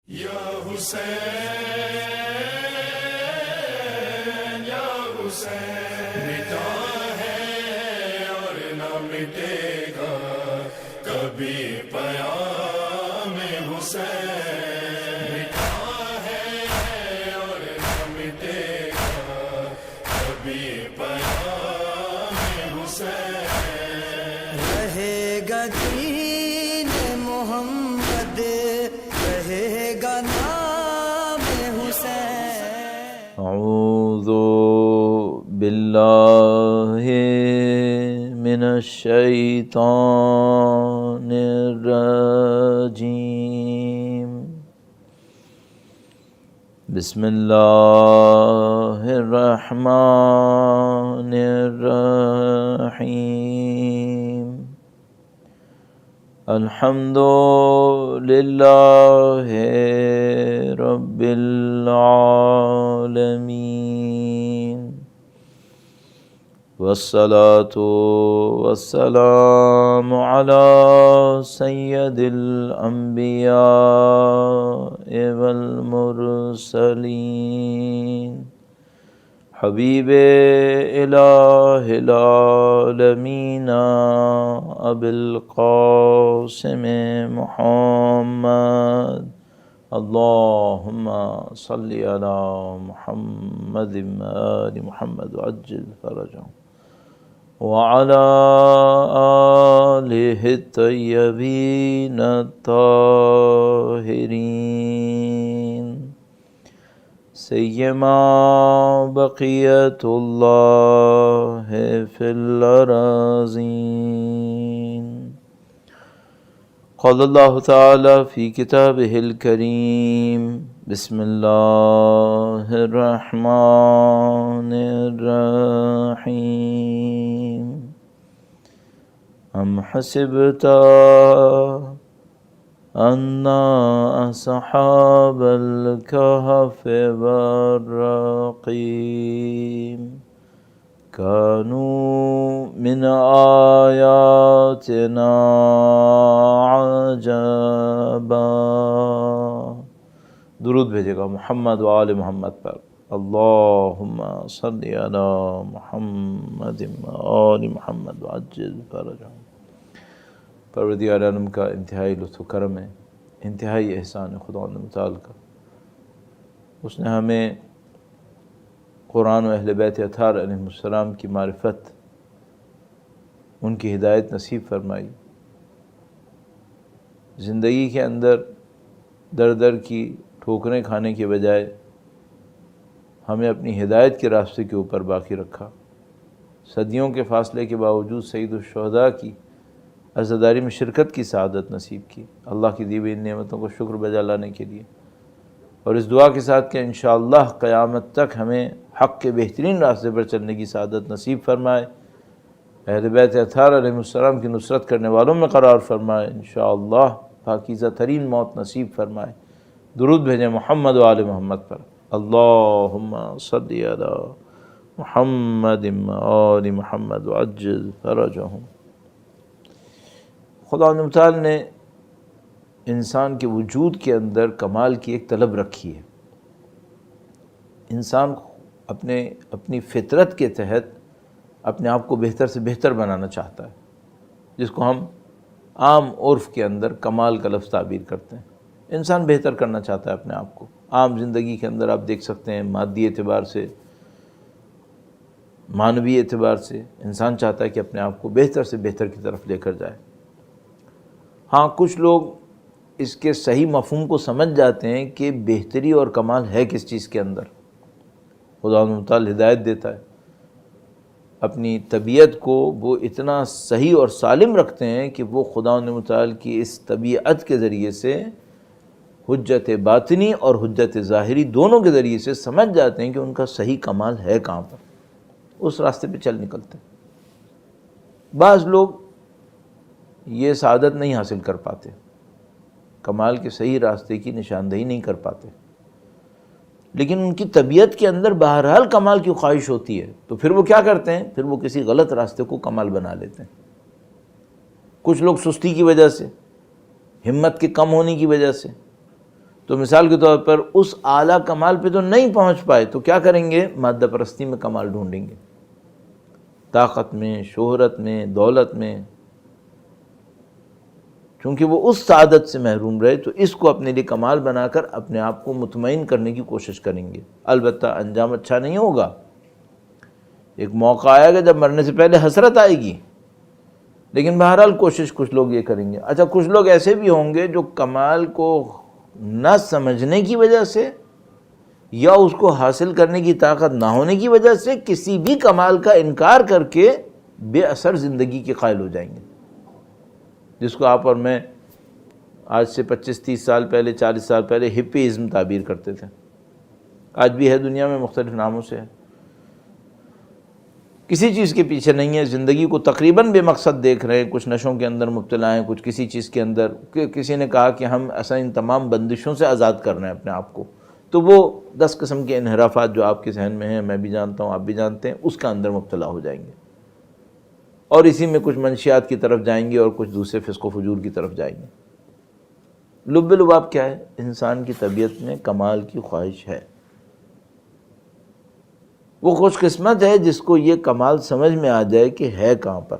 یا حسین یا حسین، مٹا ہے اور نہ مٹے گا کبھی پیام حسین، مٹا ہے اور نہ مٹے گا کبھی پیام حسین، رہے گا دین محمد، رہے گا نام حسین۔ اعوذ باللہ من الشیطان الرجیم، بسم اللہ الرحمن الرحیم، الحمد للہ رب العالمین، والصلاة والسلام علی سید الانبیاء والمرسلین، حبیب الہ العالمین ابی القاسم محمد، اللہم صلی علی محمد آل محمد وعجل فرجهم وعلى آلہ الطیبین الطاہرین، سیما بقیت اللہ فی الارضین، قال اللہ تعالی فی کتابہ الکریم، بسم اللہ الرحمن الرحیم، ام حسبت ان اصحاب الکہف والرقیم كانوا من آیاتنا عجبا۔ درود بھیجے گا محمد و آل محمد پر، اللہم صلی علی محمد و آل محمد وعجل فرجهم۔ پروردگار عالم کا انتہائی لطف و کرم ہے، انتہائی احسان ہے خدا متعال کا، اس نے ہمیں قرآن و اہل بیت اطہار علیہ السلام کی معرفت، ان کی ہدایت نصیب فرمائی، زندگی کے اندر در در کی ٹھوکریں کھانے کے بجائے ہمیں اپنی ہدایت کے راستے کے اوپر باقی رکھا، صدیوں کے فاصلے کے باوجود سید الشہداء کی عزاداری میں شرکت کی سعادت نصیب کی، اللہ کی دی ہوئی ان نعمتوں کو شکر بجا لانے کے لیے، اور اس دعا کے ساتھ کہ انشاءاللہ قیامت تک ہمیں حق کے بہترین راستے پر چلنے کی سعادت نصیب فرمائے، اہل بیت اطہار علیہ السلام کی نصرت کرنے والوں میں قرار فرمائے، انشاءاللہ پاکیزہ ترین موت نصیب فرمائے۔ درود بھیجیں محمد و آل محمد پر، اللہم صلی علی محمد و آل محمد وعجل فرجهم۔ خدا متعال نے انسان کے وجود کے اندر کمال کی ایک طلب رکھی ہے، انسان اپنی فطرت کے تحت اپنے آپ کو بہتر سے بہتر بنانا چاہتا ہے، جس کو ہم عام عرف کے اندر کمال کا لفظ تعبیر کرتے ہیں۔ انسان بہتر کرنا چاہتا ہے اپنے آپ کو، عام زندگی کے اندر آپ دیکھ سکتے ہیں، مادی اعتبار سے، معنوی اعتبار سے انسان چاہتا ہے کہ اپنے آپ کو بہتر سے بہتر کی طرف لے کر جائے۔ ہاں کچھ لوگ اس کے صحیح مفہوم کو سمجھ جاتے ہیں کہ بہتری اور کمال ہے کس چیز کے اندر۔ خدا متعال ہدایت دیتا ہے، اپنی طبیعت کو وہ اتنا صحیح اور سالم رکھتے ہیں کہ وہ خدا متعال کی اس طبیعت کے ذریعے سے حجت باطنی اور حجت ظاہری دونوں کے ذریعے سے سمجھ جاتے ہیں کہ ان کا صحیح کمال ہے کہاں پر، اس راستے پہ چل نکلتے ہیں۔ بعض لوگ یہ سعادت نہیں حاصل کر پاتے، کمال کے صحیح راستے کی نشاندہی نہیں کر پاتے، لیکن ان کی طبیعت کے اندر بہرحال کمال کی خواہش ہوتی ہے، تو پھر وہ کیا کرتے ہیں؟ پھر وہ کسی غلط راستے کو کمال بنا لیتے ہیں۔ کچھ لوگ سستی کی وجہ سے، ہمت کے کم ہونے کی وجہ سے، تو مثال کے طور پر اس اعلیٰ کمال پہ تو نہیں پہنچ پائے تو کیا کریں گے؟ مادہ پرستی میں کمال ڈھونڈیں گے، طاقت میں، شہرت میں، دولت میں، چونکہ وہ اس سعادت سے محروم رہے تو اس کو اپنے لیے کمال بنا کر اپنے آپ کو مطمئن کرنے کی کوشش کریں گے۔ البتہ انجام اچھا نہیں ہوگا، ایک موقع آئے گا جب مرنے سے پہلے حسرت آئے گی، لیکن بہرحال کوشش کچھ لوگ یہ کریں گے۔ اچھا، کچھ لوگ ایسے بھی ہوں گے جو کمال کو نہ سمجھنے کی وجہ سے یا اس کو حاصل کرنے کی طاقت نہ ہونے کی وجہ سے کسی بھی کمال کا انکار کر کے بے اثر زندگی کے قائل ہو جائیں گے، جس کو آپ اور میں آج سے 25-30 سال پہلے، 40 سال پہلے ہپیزم تعبیر کرتے تھے۔ آج بھی ہے دنیا میں مختلف ناموں سے، کسی چیز کے پیچھے نہیں ہے، زندگی کو تقریباً بے مقصد دیکھ رہے ہیں، کچھ نشوں کے اندر مبتلا ہیں، کچھ کسی چیز کے اندر، کسی نے کہا کہ ہم ایسا ان تمام بندشوں سے آزاد کر رہے ہیں اپنے آپ کو، تو وہ 10 قسم کے انحرافات جو آپ کے ذہن میں ہیں، میں بھی جانتا ہوں، آپ بھی جانتے ہیں، اس کا اندر مبتلا ہو جائیں گے، اور اسی میں کچھ منشیات کی طرف جائیں گے اور کچھ دوسرے فسق و فجور کی طرف جائیں گے۔ لب لباب کیا ہے؟ انسان کی طبیعت میں کمال کی خواہش ہے۔ وہ خوش قسمت ہے جس کو یہ کمال سمجھ میں آ جائے کہ ہے کہاں پر،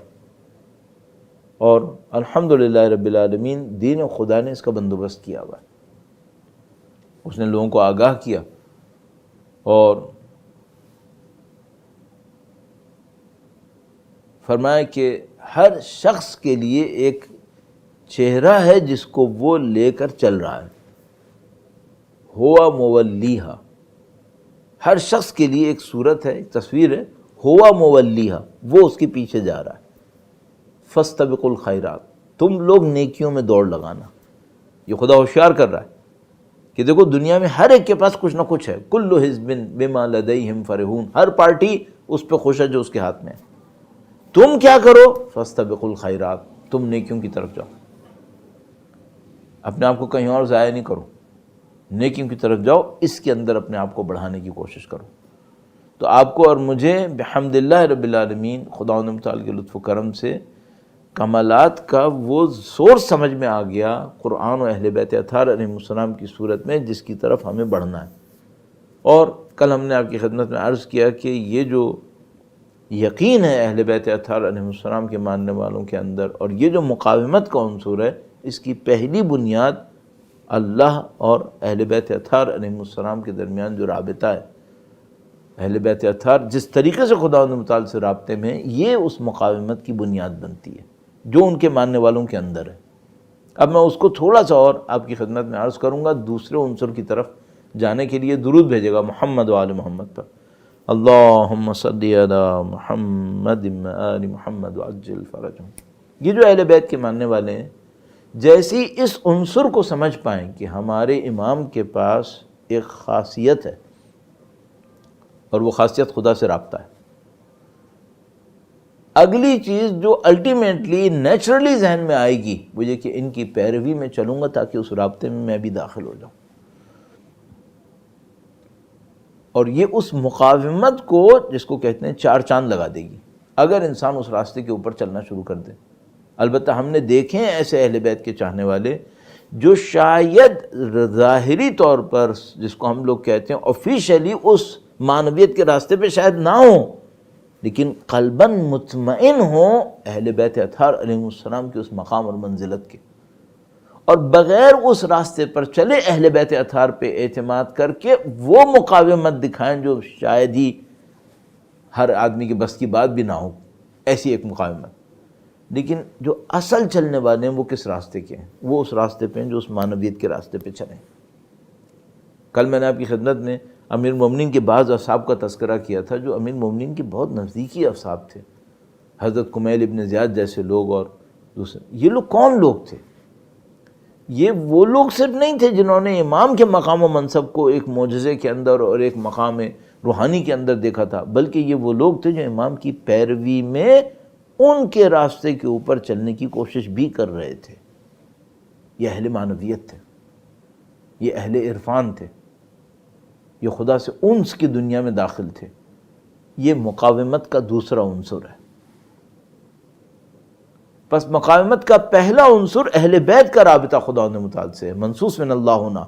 اور الحمدللہ رب العالمین دین خدا نے اس کا بندوبست کیا ہوا ہے۔ اس نے لوگوں کو آگاہ کیا اور فرمایا کہ ہر شخص کے لیے ایک چہرہ ہے جس کو وہ لے کر چل رہا ہے، ہوا مولیہا، ہر شخص کے لیے ایک صورت ہے، ایک تصویر ہے، ہوا مولیہا، وہ اس کے پیچھے جا رہا ہے۔ فاستبقوا الخیرات، تم لوگ نیکیوں میں دوڑ لگانا۔ یہ خدا ہوشیار کر رہا ہے کہ دیکھو دنیا میں ہر ایک کے پاس کچھ نہ کچھ ہے، کل حزب بما لدیہم فرحون، ہر پارٹی اس پہ خوش ہے جو اس کے ہاتھ میں ہے۔ تم کیا کرو؟ فاستبقوا الخیرات، تم نیکیوں کی طرف جاؤ، اپنے آپ کو کہیں اور ضائع نہیں کرو، نیکیوں کی طرف جاؤ، اس کے اندر اپنے آپ کو بڑھانے کی کوشش کرو۔ تو آپ کو اور مجھے بحمدللہ رب العالمین خداوند متعال کے لطف و کرم سے کمالات کا وہ سورس سمجھ میں آ گیا قرآن و اہل بیت اطہار علیہ السلام کی صورت میں، جس کی طرف ہمیں بڑھنا ہے۔ اور کل ہم نے آپ کی خدمت میں عرض کیا کہ یہ جو یقین ہے اہل بیت اطہار علیہ السلام کے ماننے والوں کے اندر، اور یہ جو مقاومت کا عنصر ہے، اس کی پہلی بنیاد اللہ اور اہل بیت اطہار علیہ السلام کے درمیان جو رابطہ ہے، اہل بیت اطہار جس طریقے سے خداوند متعال سے رابطے میں ہیں، یہ اس مقاومت کی بنیاد بنتی ہے جو ان کے ماننے والوں کے اندر ہے۔ اب میں اس کو تھوڑا سا اور آپ کی خدمت میں عرض کروں گا، دوسرے عنصر کی طرف جانے کے لیے درود بھیجے گا محمد و آل محمد پر، اللہم صلی علی محمد و آل محمد وعجل فرجہم۔ یہ جو اہل بیت کے ماننے والے ہیں، جیسی اس عنصر کو سمجھ پائیں کہ ہمارے امام کے پاس ایک خاصیت ہے، اور وہ خاصیت خدا سے رابطہ ہے، اگلی چیز جو الٹیمیٹلی نیچرلی ذہن میں آئے گی وہ یہ کہ ان کی پیروی میں چلوں گا تاکہ اس رابطے میں بھی داخل ہو جاؤں، اور یہ اس مقاومت کو جس کو کہتے ہیں چار چاند لگا دے گی اگر انسان اس راستے کے اوپر چلنا شروع کر دے۔ البتہ ہم نے دیکھے ہیں ایسے اہل بیت کے چاہنے والے جو شاید ظاہری طور پر، جس کو ہم لوگ کہتے ہیں آفیشیلی، اس معنویت کے راستے پہ شاید نہ ہوں، لیکن قلباً مطمئن ہوں اہل بیت اطہار علیہ السلام کے اس مقام اور منزلت کے، اور بغیر اس راستے پر چلے اہل بیت اطہار پہ اعتماد کر کے وہ مقاومت دکھائیں جو شاید ہی ہر آدمی کے بس کی بات بھی نہ ہو، ایسی ایک مقاومت۔ لیکن جو اصل چلنے والے ہیں وہ کس راستے کے ہیں؟ وہ اس راستے پہ ہیں جو اس معنویت کے راستے پہ چلیں۔ کل میں نے آپ کی خدمت میں امیر المومنین کے بعض اصحاب کا تذکرہ کیا تھا جو امیر المومنین کے بہت نزدیکی اصحاب تھے، حضرت کمیل ابن زیاد جیسے لوگ اور دوسرے۔ یہ لوگ کون لوگ تھے؟ یہ وہ لوگ صرف نہیں تھے جنہوں نے امام کے مقام و منصب کو ایک معجزے کے اندر اور ایک مقام روحانی کے اندر دیکھا تھا، بلکہ یہ وہ لوگ تھے جو امام کی پیروی میں ان کے راستے کے اوپر چلنے کی کوشش بھی کر رہے تھے۔ یہ اہل معنویت تھے، یہ اہل عرفان تھے، یہ خدا سے انس کی دنیا میں داخل تھے۔ یہ مقاومت کا دوسرا عنصر ہے۔ پس مقاومت کا پہلا عنصر اہل بیت کا رابطہ خداوند متعال سے ہے، منصوص من اللہ ہونا،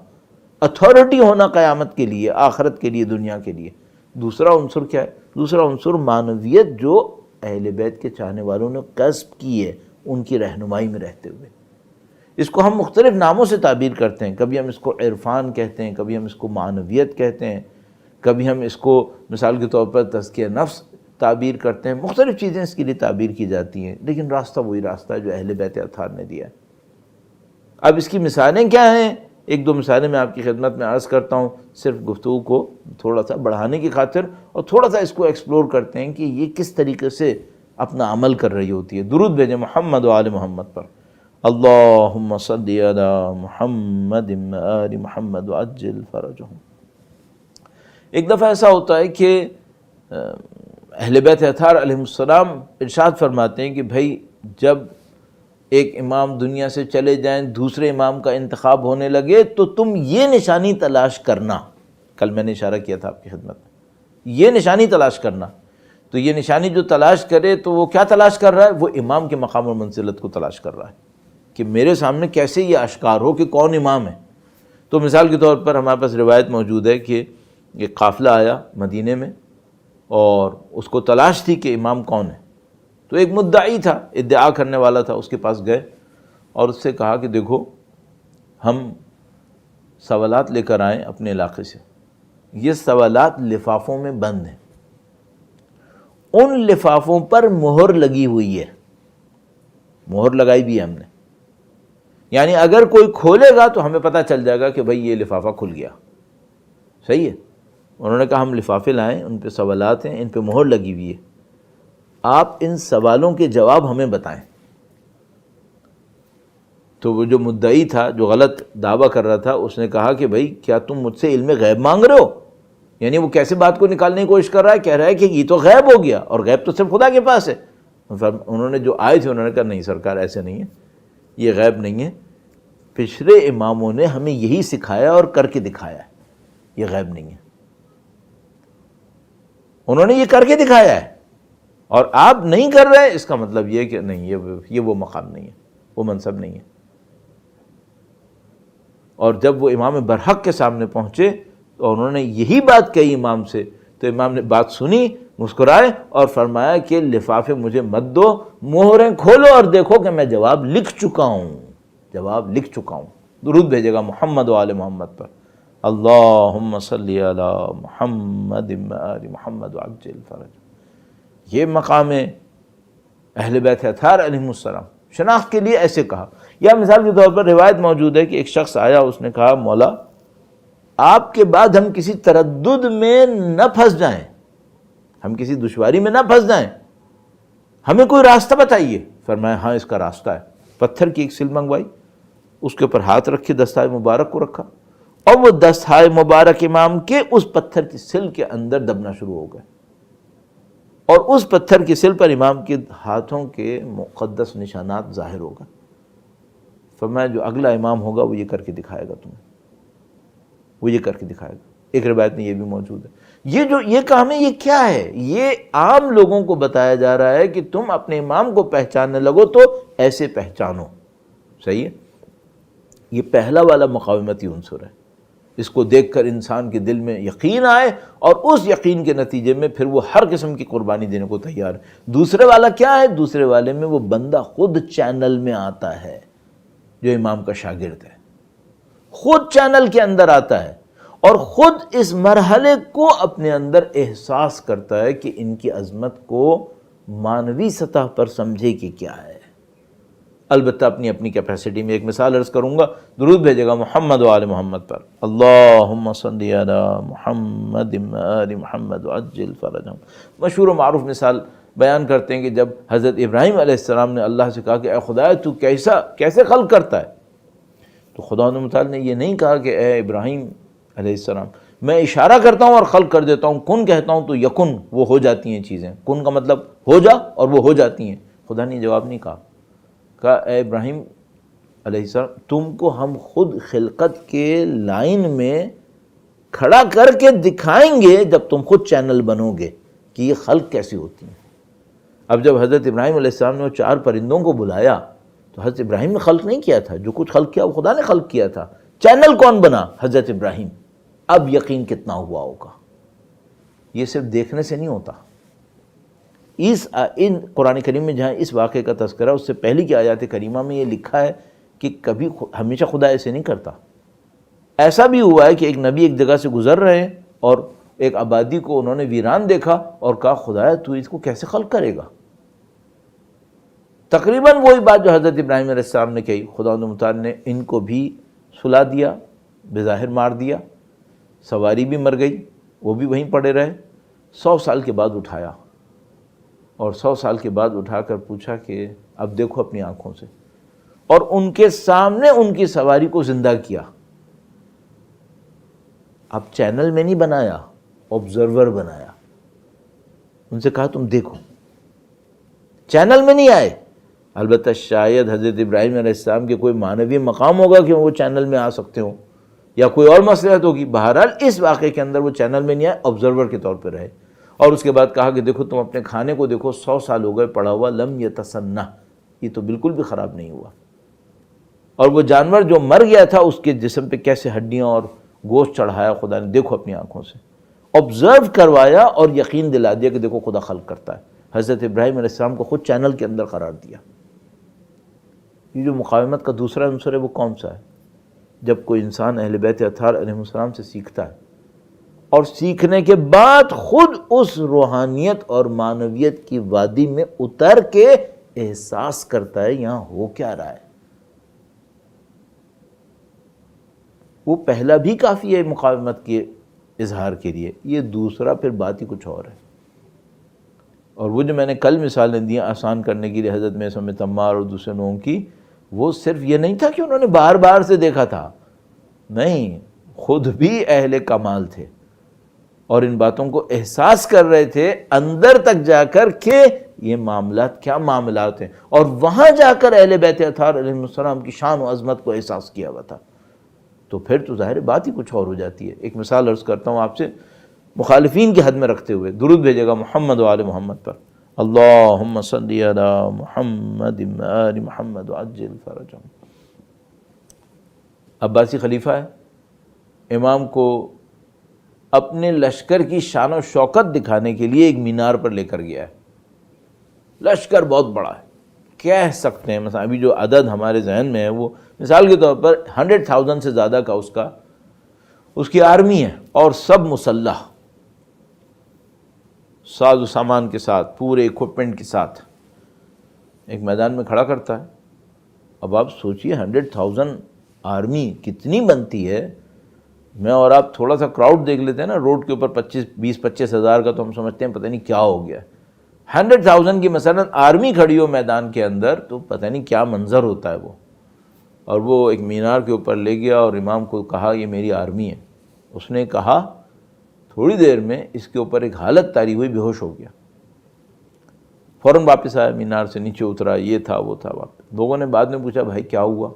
اتھارٹی ہونا قیامت کے لیے، آخرت کے لیے، دنیا کے لیے۔ دوسرا عنصر کیا ہے؟ دوسرا عنصر معنویت جو اہل بیت کے چاہنے والوں نے کسب کی ہے ان کی رہنمائی میں رہتے ہوئے۔ اس کو ہم مختلف ناموں سے تعبیر کرتے ہیں، کبھی ہم اس کو عرفان کہتے ہیں، کبھی ہم اس کو معنویت کہتے ہیں، کبھی ہم اس کو مثال کے طور پر تزکیہ نفس تعبیر کرتے ہیں، مختلف چیزیں اس کے لیے تعبیر کی جاتی ہیں، لیکن راستہ وہی راستہ ہے جو اہل بیت اطہار نے دیا ہے۔ اب اس کی مثالیں کیا ہیں؟ ایک دو مثالیں میں آپ کی خدمت میں عرض کرتا ہوں، صرف گفتگو کو تھوڑا سا بڑھانے کی خاطر، اور تھوڑا سا اس کو ایکسپلور کرتے ہیں کہ یہ کس طریقے سے اپنا عمل کر رہی ہوتی ہے۔ درود بھیجیں محمد و آل محمد پر۔ اللہم صلی علی محمد و آل محمد وعجل فرجہم۔ ایک دفعہ ایسا ہوتا ہے کہ اہل بیت اطہار علیہ السلام ارشاد فرماتے ہیں کہ بھائی جب ایک امام دنیا سے چلے جائیں، دوسرے امام کا انتخاب ہونے لگے تو تم یہ نشانی تلاش کرنا، کل میں نے اشارہ کیا تھا آپ کی خدمت میں، یہ نشانی تلاش کرنا۔ تو یہ نشانی جو تلاش کرے تو وہ کیا تلاش کر رہا ہے؟ وہ امام کے مقام و منزلت کو تلاش کر رہا ہے کہ میرے سامنے کیسے یہ اشکار ہو کہ کون امام ہے۔ تو مثال کے طور پر ہمارے پاس روایت موجود ہے کہ ایک قافلہ آیا مدینے میں اور اس کو تلاش تھی کہ امام کون ہے، تو ایک مدعی تھا، ادعا کرنے والا تھا، اس کے پاس گئے اور اس سے کہا کہ دیکھو ہم سوالات لے کر آئیں اپنے علاقے سے، یہ سوالات لفافوں میں بند ہیں، ان لفافوں پر مہر لگی ہوئی ہے، مہر لگائی بھی ہے ہم نے، یعنی اگر کوئی کھولے گا تو ہمیں پتہ چل جائے گا کہ بھئی یہ لفافہ کھل گیا، صحیح ہے۔ انہوں نے کہا ہم لفافے لائیں، ان پہ سوالات ہیں، ان پہ مہر لگی ہوئی ہے، آپ ان سوالوں کے جواب ہمیں بتائیں۔ تو وہ جو مدعی تھا، جو غلط دعویٰ کر رہا تھا، اس نے کہا کہ بھئی کیا تم مجھ سے علم غیب مانگ رہے ہو؟ یعنی وہ کیسے بات کو نکالنے کی کوشش کر رہا ہے، کہہ رہا ہے کہ یہ تو غیب ہو گیا، اور غیب تو صرف خدا کے پاس ہے۔ انہوں نے جو آئے تھے انہوں نے کہا نہیں سرکار، ایسے نہیں ہے، یہ غیب نہیں ہے، پچھلے اماموں نے ہمیں یہی سکھایا اور کر کے دکھایا ہے، یہ غیب نہیں ہے، انہوں نے یہ کر کے دکھایا ہے، اور آپ نہیں کر رہے، اس کا مطلب یہ کہ نہیں، یہ وہ مقام نہیں ہے، وہ منصب نہیں ہے۔ اور جب وہ امام برحق کے سامنے پہنچے تو انہوں نے یہی بات کہی امام سے، تو امام نے بات سنی، مسکرائے اور فرمایا کہ لفافے مجھے مت دو، مہریں کھولو اور دیکھو کہ میں جواب لکھ چکا ہوں، جواب لکھ چکا ہوں۔ درود بھیجے گا محمد و آل محمد پر۔ اللہم صلی علی محمد و آل محمد وعجل فرج۔ یہ مقام اہل بیت اطہار علیہ السلام شناخت کے لیے ایسے کہا۔ یا مثال کے طور پر روایت موجود ہے کہ ایک شخص آیا، اس نے کہا مولا آپ کے بعد ہم کسی تردد میں نہ پھنس جائیں، ہم کسی دشواری میں نہ پھنس جائیں، ہمیں کوئی راستہ بتائیے۔ فرمایا ہاں اس کا راستہ ہے۔ پتھر کی ایک سل منگوائی، اس کے اوپر ہاتھ رکھے، دستائے مبارک کو رکھا، اور وہ دستائے مبارک امام کے اس پتھر کی سل کے اندر دبنا شروع ہو گئے، اور اس پتھر کی سل پر امام کے ہاتھوں کے مقدس نشانات ظاہر ہو گئے۔ فرمایا جو اگلا امام ہوگا وہ یہ کر کے دکھائے گا تمہیں، وہ یہ کر کے دکھائے گا۔ ایک روایت میں یہ بھی موجود ہے۔ یہ کام ہے، یہ کیا ہے؟ یہ عام لوگوں کو بتایا جا رہا ہے کہ تم اپنے امام کو پہچاننے لگو تو ایسے پہچانو، صحیح ہے؟ یہ پہلا والا مقاومتی عنصر ہے، اس کو دیکھ کر انسان کے دل میں یقین آئے اور اس یقین کے نتیجے میں پھر وہ ہر قسم کی قربانی دینے کو تیار ہے۔ دوسرے والا کیا ہے؟ دوسرے والے میں وہ بندہ خود چینل میں آتا ہے، جو امام کا شاگرد ہے، خود چینل کے اندر آتا ہے اور خود اس مرحلے کو اپنے اندر احساس کرتا ہے کہ ان کی عظمت کو معنوی سطح پر سمجھے کہ کیا ہے۔ البتہ اپنی اپنی کیپیسٹی میں۔ ایک مثال عرض کروں گا، درود بھیجے گا محمد و آل محمد پر۔ اللہم صلی علی محمد و آل محمد وعجل فرجہم۔ مشہور و معروف مثال بیان کرتے ہیں کہ جب حضرت ابراہیم علیہ السلام نے اللہ سے کہا کہ اے خدا تو کیسے خلق کرتا ہے، تو خدا متعال نے یہ نہیں کہا کہ اے ابراہیم علیہ السلام میں اشارہ کرتا ہوں اور خلق کر دیتا ہوں، کن کہتا ہوں تو یکن، وہ ہو جاتی ہیں چیزیں، کن کا مطلب ہو جا اور وہ ہو جاتی ہیں۔ خدا نے جواب نہیں کہا اے ابراہیم علیہ السلام تم کو ہم خود خلقت کے لائن میں کھڑا کر کے دکھائیں گے جب تم خود چینل بنو گے کہ یہ خلق کیسی ہوتی ہے۔ اب جب حضرت ابراہیم علیہ السلام نے وہ 4 پرندوں کو بلایا تو حضرت ابراہیم نے خلق نہیں کیا تھا، جو کچھ خلق کیا وہ خدا نے خلق کیا تھا، چینل کون بنا؟ حضرت ابراہیم. اب یقین کتنا ہوا ہوگا. یہ صرف دیکھنے سے نہیں ہوتا. ان قرآن کریم میں جہاں اس واقعے کا تذکرہ اس سے پہلے کی آیات کریمہ میں یہ لکھا ہے کہ کبھی ہمیشہ خدا ایسے نہیں کرتا. ایسا بھی ہوا ہے کہ ایک نبی ایک جگہ سے گزر رہے ہیں اور ایک آبادی کو انہوں نے ویران دیکھا اور کہا خدایا تو اس کو کیسے خلق کرے گا. تقریباً وہی بات جو حضرت ابراہیم علیہ السلام نے کہی. خداوند متعال نے ان کو بھی سلا دیا، بظاہر مار دیا، سواری بھی مر گئی، وہ بھی وہیں پڑے رہے. 100 سال کے بعد اٹھایا اور 100 سال کے بعد اٹھا کر پوچھا کہ اب دیکھو اپنی آنکھوں سے، اور ان کے سامنے ان کی سواری کو زندہ کیا. اب چینل میں نہیں بنایا، آبزرور بنایا. ان سے کہا تم دیکھو. چینل میں نہیں آئے. البتہ شاید حضرت ابراہیم علیہ السلام کے کوئی معنوی مقام ہوگا کہ وہ چینل میں آ سکتے ہوں، یا کوئی اور مصلحت ہوگی. بہرحال اس واقعے کے اندر وہ چینل میں نہیں آئے، آبزرور کے طور پہ رہے. اور اس کے بعد کہا کہ دیکھو تم اپنے کھانے کو دیکھو، 100 سال ہو گئے پڑا ہوا، لم یتسنہ، یہ تو بالکل بھی خراب نہیں ہوا. اور وہ جانور جو مر گیا تھا اس کے جسم پہ کیسے ہڈیاں اور گوشت چڑھایا خدا نے، دیکھو اپنی آنکھوں سے. آبزرو کروایا اور یقین دلا دیا کہ دیکھو خدا خلق کرتا ہے. حضرت ابراہیم علیہ السلام کو خود چینل کے اندر قرار دیا. یہ جو مقاومت کا دوسرا عنصر ہے وہ کون سا ہے؟ جب کوئی انسان اہل بیت اطہار علیہ السلام سے سیکھتا ہے اور سیکھنے کے بعد خود اس روحانیت اور معنویت کی وادی میں اتر کے احساس کرتا ہے یہاں ہو کیا رہا ہے. وہ پہلا بھی کافی ہے مقاومت کے اظہار کے لیے، یہ دوسرا پھر بات ہی کچھ اور ہے. اور وہ جو میں نے کل مثالیں دی آسان کرنے کے لیے حضرت میثم بن عمار اور دوسرے لوگوں کی، وہ صرف یہ نہیں تھا کہ انہوں نے بار بار سے دیکھا تھا، نہیں، خود بھی اہل کمال تھے اور ان باتوں کو احساس کر رہے تھے اندر تک جا کر کہ یہ معاملات کیا معاملات ہیں، اور وہاں جا کر اہل بیت اطہار علیہ السلام کی شان و عظمت کو احساس کیا ہوا تھا. تو پھر تو ظاہر بات ہی کچھ اور ہو جاتی ہے. ایک مثال عرض کرتا ہوں آپ سے، مخالفین کی حد میں رکھتے ہوئے درود بھیجے گا محمد و آل محمد پر. اللہم صلی علی محمد و آل محمد وعجل فرجہم. عباسی خلیفہ ہے، امام کو اپنے لشکر کی شان و شوکت دکھانے کے لیے ایک مینار پر لے کر گیا ہے. لشکر بہت بڑا ہے، کہہ سکتے ہیں مثلا ابھی جو عدد ہمارے ذہن میں ہے وہ مثال کے طور پر 100,000 سے زیادہ کا اس کی آرمی ہے، اور سب مسلح، ساز و سامان کے ساتھ، پورے اکوپمنٹ کے ساتھ ایک میدان میں کھڑا کرتا ہے. اب آپ سوچئے 100,000 آرمی کتنی بنتی ہے. میں اور آپ تھوڑا سا کراؤڈ دیکھ لیتے ہیں نا روڈ کے اوپر 25 ہزار کا، تو ہم سمجھتے ہیں پتہ نہیں کیا ہو گیا. 100,000 کی مثلا آرمی کھڑی ہو میدان کے اندر تو پتہ نہیں کیا منظر ہوتا ہے وہ. اور وہ ایک مینار کے اوپر لے گیا اور امام کو کہا یہ میری آرمی ہے. اس نے کہا تھوڑی دیر میں اس کے اوپر ایک حالت طاری ہوئی، بے ہوش ہو گیا. فوراً واپس آیا، مینار سے نیچے اترا، یہ تھا وہ تھا. واپس لوگوں نے بعد میں پوچھا بھائی کیا ہوا،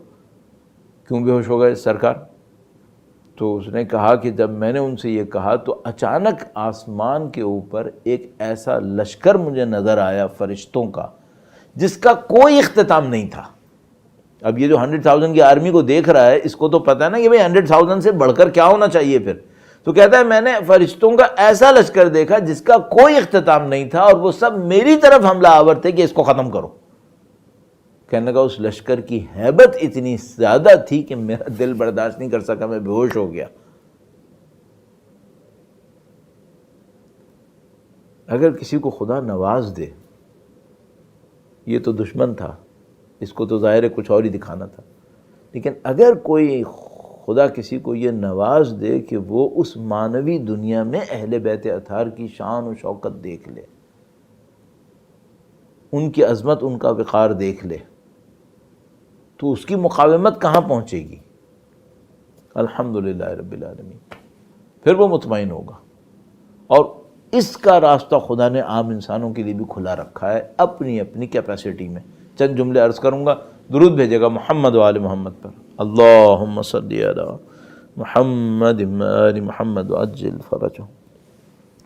کیوں بے ہوش ہو گئے سرکار؟ تو اس نے کہا کہ جب میں نے ان سے یہ کہا تو اچانک آسمان کے اوپر ایک ایسا لشکر مجھے نظر آیا فرشتوں کا جس کا کوئی اختتام نہیں تھا. اب یہ جو 100,000 کی آرمی کو دیکھ رہا ہے اس کو تو پتہ ہے نا کہ بھئی 100,000 سے بڑھ کر کیا ہونا چاہیے پھر. تو کہتا ہے میں نے فرشتوں کا ایسا لشکر دیکھا جس کا کوئی اختتام نہیں تھا اور وہ سب میری طرف حملہ آور تھے کہ اس کو ختم کرو. کہنے کا اس لشکر کی ہیبت اتنی زیادہ تھی کہ میرا دل برداشت نہیں کر سکا، میں بے ہوش ہو گیا. اگر کسی کو خدا نواز دے، یہ تو دشمن تھا، اس کو تو ظاہر ہے کچھ اور ہی دکھانا تھا، لیکن اگر کوئی خدا کسی کو یہ نواز دے کہ وہ اس معنوی دنیا میں اہل بیت اطہار کی شان و شوکت دیکھ لے، ان کی عظمت، ان کا وقار دیکھ لے، تو اس کی مقاومت کہاں پہنچے گی؟ الحمدللہ رب العالمین. پھر وہ مطمئن ہوگا. اور اس کا راستہ خدا نے عام انسانوں کے لیے بھی کھلا رکھا ہے اپنی اپنی کیپیسٹی میں. چند جملے عرض کروں گا، درود بھیجے گا محمد و آل محمد پر. اللہم صلی علی محمد و آل محمد وعجل فرجہم.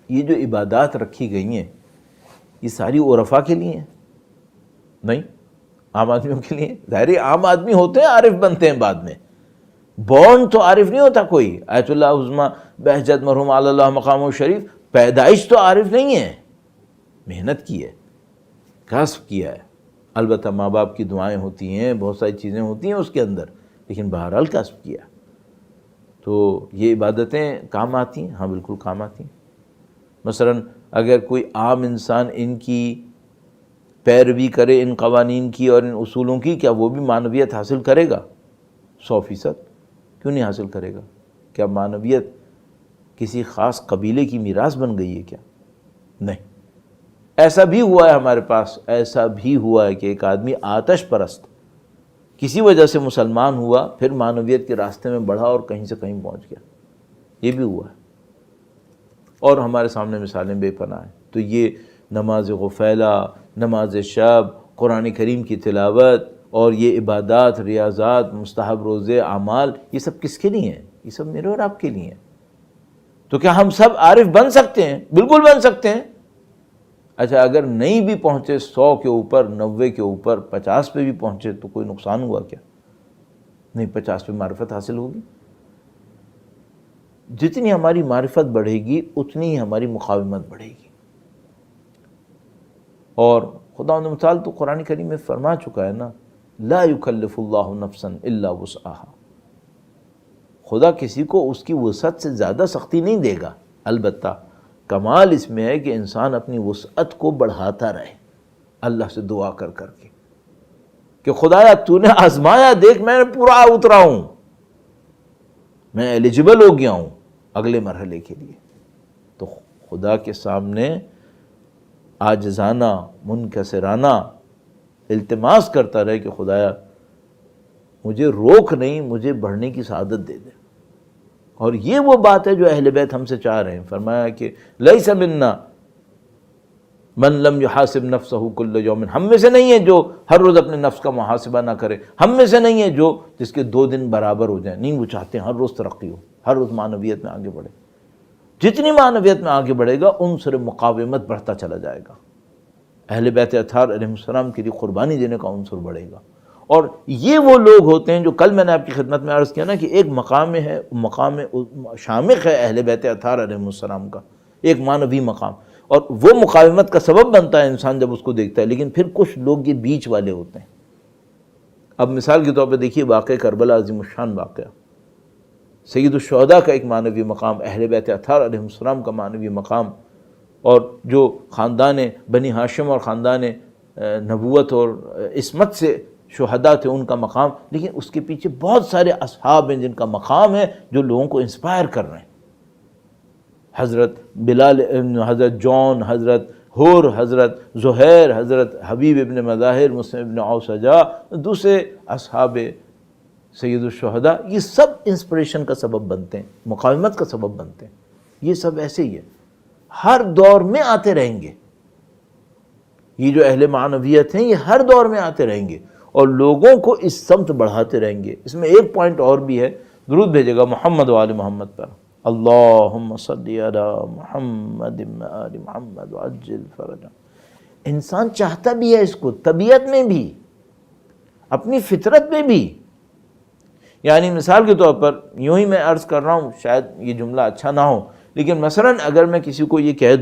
یہ جو عبادات رکھی گئی ہیں یہ ساری عرفاء کے لیے ہیں؟ نہیں، عام آدمیوں کے لیے. ظاہر عام آدمی ہوتے ہیں، عارف بنتے ہیں بعد میں. بورن تو عارف نہیں ہوتا کوئی. آیت اللہ عظمیٰ بہجت مرحوم علی اللہ مقام شریف پیدائش تو عارف نہیں ہے، محنت کی ہے، کسب کیا ہے. البتہ ماں باپ کی دعائیں ہوتی ہیں، بہت ساری چیزیں ہوتی ہیں اس کے اندر، لیکن بہرحال کسب کیا. تو یہ عبادتیں کام آتی ہیں؟ ہاں بالکل کام آتی ہیں. مثلا اگر کوئی عام انسان ان کی پیروی کرے، ان قوانین کی اور ان اصولوں کی، کیا وہ بھی معنویت حاصل کرے گا؟ 100%. کیوں نہیں حاصل کرے گا؟ کیا معنویت کسی خاص قبیلے کی میراث بن گئی ہے کیا؟ نہیں. ایسا بھی ہوا ہے ہمارے پاس، ایسا بھی ہوا ہے کہ ایک آدمی آتش پرست کسی وجہ سے مسلمان ہوا، پھر معنویت کے راستے میں بڑھا اور کہیں سے کہیں پہنچ گیا. یہ بھی ہوا ہے، اور ہمارے سامنے مثالیں بے پناہ ہیں. تو یہ نماز غفیلہ، نماز شب، قرآن کریم کی تلاوت اور یہ عبادات، ریاضات، مستحب روزے، اعمال، یہ سب کس کے لیے ہیں؟ یہ سب میرے اور آپ کے لیے ہیں. تو کیا ہم سب عارف بن سکتے ہیں؟ بالکل بن سکتے ہیں. اچھا اگر نہیں بھی پہنچے 100 کے اوپر، 90 کے اوپر، 50 پہ بھی پہنچے تو کوئی نقصان ہوا کیا؟ نہیں، 50 پہ معرفت حاصل ہوگی. جتنی ہماری معرفت بڑھے گی اتنی ہی ہماری مقاومت بڑھے گی. اور خدا نے مثال تو قرآن کریم میں فرما چکا ہے نا، لا یکلف اللہ نفسا الا وسعها. خدا کسی کو اس کی وسعت سے زیادہ سختی نہیں دے گا. البتہ کمال اس میں ہے کہ انسان اپنی وسعت کو بڑھاتا رہے اللہ سے دعا کر کر کے کہ خدایا تو نے آزمایا، دیکھ میں پورا اترا ہوں، میں ایلیجبل ہو گیا ہوں اگلے مرحلے کے لیے. تو خدا کے سامنے عاجزانہ، منکسرانہ التماس کرتا رہے کہ خدایا مجھے روک نہیں، مجھے بڑھنے کی سعادت دے دے. اور یہ وہ بات ہے جو اہل بیت ہم سے چاہ رہے ہیں. فرمایا کہ لیس منا من لم یحاسب نفسہ کل یوم. ہم میں سے نہیں ہے جو ہر روز اپنے نفس کا محاسبہ نہ کرے. ہم میں سے نہیں ہے جو جس کے 2 دن برابر ہو جائیں. نہیں، وہ چاہتے ہیں ہر روز ترقی ہو، ہر روز معنویت میں آگے بڑھے. جتنی معنویت میں آگے بڑھے گا عنصر مقاومت بڑھتا چلا جائے گا. اہل بیت اطہار علیہ السلام کے لیے قربانی دینے کا عنصر بڑھے گا. اور یہ وہ لوگ ہوتے ہیں جو کل میں نے آپ کی خدمت میں عرض کیا نا کہ ایک مقام ہے، مقام شامخ ہے اہل بیت اطہار علیہ السلام کا، ایک معنوی مقام، اور وہ مقاومت کا سبب بنتا ہے انسان جب اس کو دیکھتا ہے. لیکن پھر کچھ لوگ یہ بیچ والے ہوتے ہیں. اب مثال کے طور پہ دیکھیے واقعہ کربلا، عظیم الشان واقعہ. سید الشہداء کا ایک معنوی مقام، اہل بیت اطہار علیہ السلام کا معنوی مقام، اور جو خاندان بنی ہاشم اور خاندان نبوت اور عصمت سے شہداء تھے ان کا مقام. لیکن اس کے پیچھے بہت سارے اصحاب ہیں جن کا مقام ہے، جو لوگوں کو انسپائر کر رہے ہیں. حضرت بلال، حضرت جون، حضرت حور، حضرت زہیر، حضرت حبیب ابن مظاہر، مسلم ابن اوسجا، دوسرے اصحاب سید الشہداء، یہ سب انسپریشن کا سبب بنتے ہیں، مقاومت کا سبب بنتے ہیں. یہ سب ایسے ہی ہے، ہر دور میں آتے رہیں گے. یہ جو اہل معنویت ہیں یہ ہر دور میں آتے رہیں گے اور لوگوں کو اس سمت بڑھاتے رہیں گے. اس میں ایک پوائنٹ اور بھی ہے، درود بھیجے گا محمد و آل محمد پر. اللہم صلی علی محمد و آل محمد وعجل فرجہ. انسان چاہتا بھی ہے اس کو، طبیعت میں بھی، اپنی فطرت میں بھی. یعنی مثال کے طور پر یوں ہی میں عرض کر رہا ہوں، شاید یہ جملہ اچھا نہ ہو، لیکن مثلا اگر میں کسی کو یہ کہہ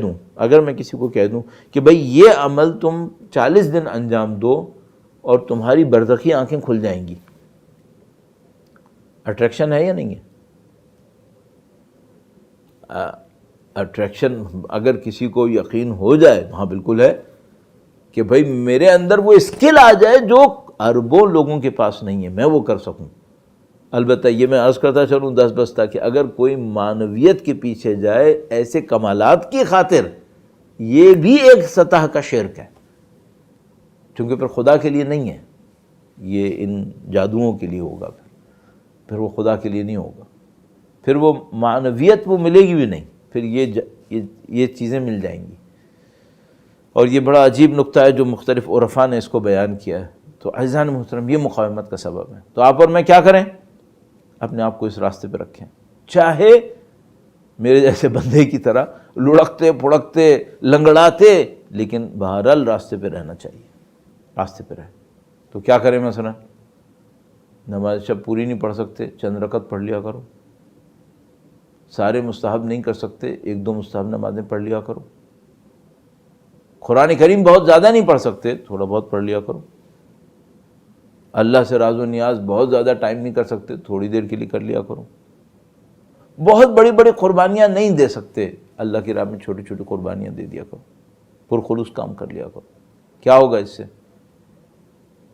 دوں کہ بھئی یہ عمل تم 40 دن انجام دو اور تمہاری برزخی آنکھیں کھل جائیں گی، اٹریکشن ہے یا نہیں ہے؟ اٹریکشن اگر کسی کو یقین ہو جائے، ہاں بالکل ہے، کہ بھئی میرے اندر وہ اسکل آ جائے جو اربوں لوگوں کے پاس نہیں ہے، میں وہ کر سکوں. البتہ یہ میں عرض کرتا چلوں دس بستہ کہ اگر کوئی معنویت کے پیچھے جائے ایسے کمالات کی خاطر، یہ بھی ایک سطح کا شرک ہے، چونکہ پھر خدا کے لیے نہیں ہے، یہ ان جادوؤں کے لیے ہوگا، پھر وہ خدا کے لیے نہیں ہوگا، پھر وہ معنویت وہ ملے گی بھی نہیں، پھر یہ چیزیں مل جائیں گی. اور یہ بڑا عجیب نقطہ ہے جو مختلف عرفاء نے اس کو بیان کیا ہے. تو عزیزان محترم، یہ مقاومت کا سبب ہے. تو آپ اور میں کیا کریں؟ اپنے آپ کو اس راستے پہ رکھیں، چاہے میرے جیسے بندے کی طرح لڑکتے پھڑکتے لنگڑاتے، لیکن بہرحال راستے پہ رہنا چاہیے، راستے پہ رہیں. تو کیا کریں؟ مثلا نماز شب پوری نہیں پڑھ سکتے، چند رکعت پڑھ لیا کرو، سارے مستحب نہیں کر سکتے، 1-2 مستحب نمازیں پڑھ لیا کرو، قرآن کریم بہت زیادہ نہیں پڑھ سکتے، تھوڑا بہت پڑھ لیا کرو، اللہ سے راز و نیاز بہت زیادہ ٹائم نہیں کر سکتے، تھوڑی دیر کے لیے کر لیا کرو، بہت بڑی بڑی قربانیاں نہیں دے سکتے، اللہ کی راہ میں چھوٹی چھوٹی قربانیاں دے دیا کرو، پرخلوص کام کر لیا کرو۔ کیا ہوگا اس سے؟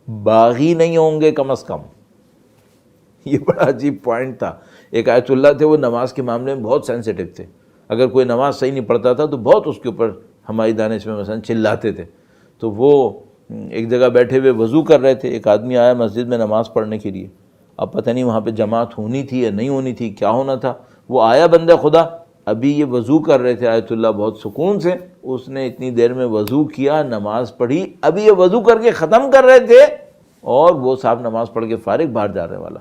باغی نہیں ہوں گے کم از کم۔ یہ بڑا عجیب پوائنٹ تھا۔ ایک آیت اللہ تھے، وہ نماز کے معاملے میں بہت سینسیٹیو تھے، اگر کوئی نماز صحیح نہیں پڑھتا تھا تو بہت اس کے اوپر ہماری دانش میں مثلا چلاتے تھے۔ تو وہ ایک جگہ بیٹھے ہوئے وضو کر رہے تھے، ایک آدمی آیا مسجد میں نماز پڑھنے کے لیے، اب پتہ نہیں وہاں پہ جماعت ہونی تھی یا نہیں ہونی تھی، کیا ہونا تھا، وہ آیا بندہ خدا، ابھی یہ وضو کر رہے تھے آیت اللہ بہت سکون سے، اس نے اتنی دیر میں وضو کیا، نماز پڑھی، ابھی یہ وضو کر کے ختم کر رہے تھے اور وہ صاحب نماز پڑھ کے فارغ باہر جانے والا،